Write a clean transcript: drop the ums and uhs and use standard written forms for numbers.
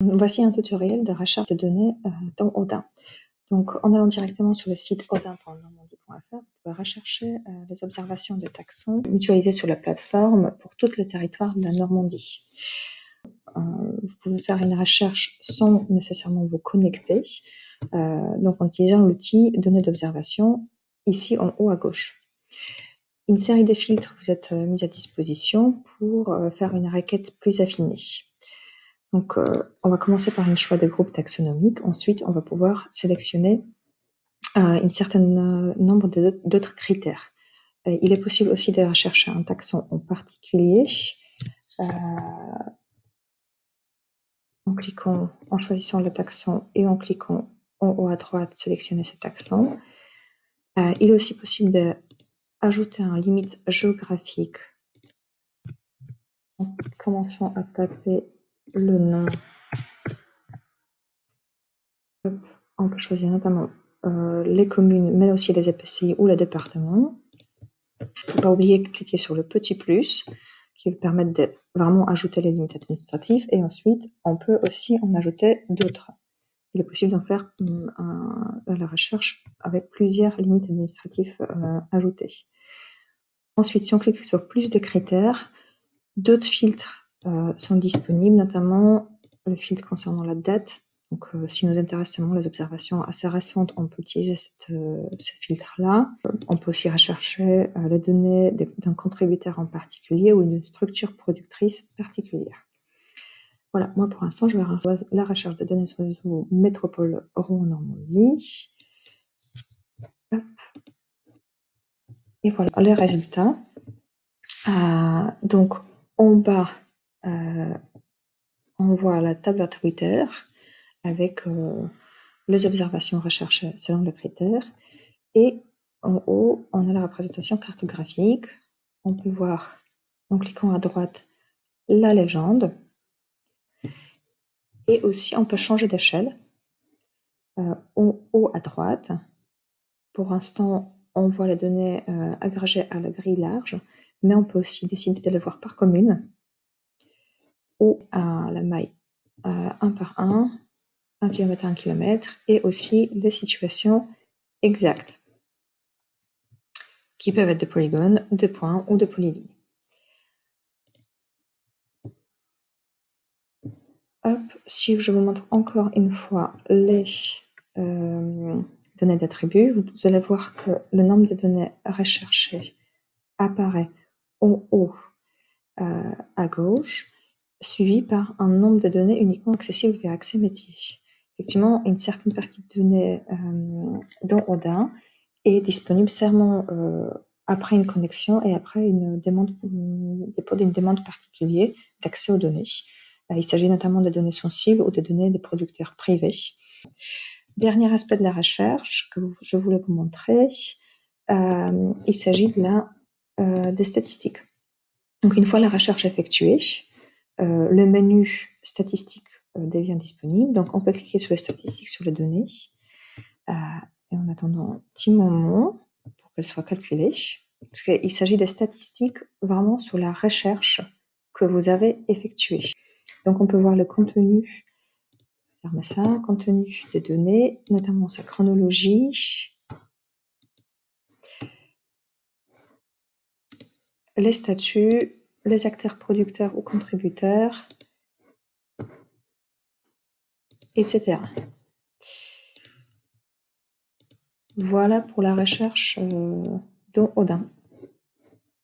Voici un tutoriel de recherche de données dans Odin. Donc, en allant directement sur le site odin.normandie.fr, vous pouvez rechercher les observations de taxons mutualisées sur la plateforme pour tout le territoire de la Normandie. Vous pouvez faire une recherche sans nécessairement vous connecter, donc en utilisant l'outil données d'observation ici en haut à gauche. Une série de filtres vous est mise à disposition pour faire une requête plus affinée. Donc, on va commencer par un choix de groupe taxonomique. Ensuite, on va pouvoir sélectionner un certain nombre d'autres critères. Il est possible aussi de rechercher un taxon en particulier en choisissant le taxon et en cliquant en haut à droite, sélectionner ce taxon. Il est aussi possible d'ajouter un limite géographique en commençant à taper le nom. On peut choisir notamment les communes, mais aussi les EPCI ou les départements. Il ne faut pas oublier de cliquer sur le petit plus qui va permettre de vraiment ajouter les limites administratives. Et ensuite, on peut aussi en ajouter d'autres. Il est possible d'en faire la recherche avec plusieurs limites administratives ajoutées. Ensuite, si on clique sur plus de critères, d'autres filtres sont disponibles, notamment le filtre concernant la date. Donc, si nous intéressent seulement les observations assez récentes, on peut utiliser ce filtre-là. On peut aussi rechercher les données d'un contributeur en particulier ou une structure productrice particulière. Voilà, moi pour l'instant, je vais faire la recherche de données sur le réseau Métropole Rouen-Normandie. Et voilà les résultats. Donc, en bas, on voit la table attributaire avec les observations recherchées selon le critère. Et en haut, on a la représentation cartographique. On peut voir, en cliquant à droite, la légende. Et aussi, on peut changer d'échelle. En haut à droite, pour l'instant, on voit les données agrégées à la grille large, mais on peut aussi décider de les voir par commune ou à la maille 1 par 1, 1 km à 1 km, et aussi des situations exactes, qui peuvent être de polygones, de points ou de polylignes. Hop, si je vous montre encore une fois les données d'attributs, vous allez voir que le nombre de données recherchées apparaît en haut à gauche, suivi par un nombre de données uniquement accessibles via accès métier. Effectivement, une certaine partie de données dans Odin est disponible seulement après une connexion et après une demande, dépôt d'une demande particulière d'accès aux données. Il s'agit notamment de données sensibles ou de données des producteurs privés. Dernier aspect de la recherche que je voulais vous montrer, il s'agit des statistiques. Donc, une fois la recherche effectuée, le menu statistiques devient disponible. Donc, on peut cliquer sur les statistiques sur les données. Et en attendant un petit moment pour qu'elles soient calculées, parce qu'il s'agit de statistiques vraiment sur la recherche que vous avez effectuée. Donc, on peut voir le contenu, ferme ça, contenu des données, notamment sa chronologie, les statuts, les acteurs producteurs ou contributeurs, etc. Voilà pour la recherche dans Odin.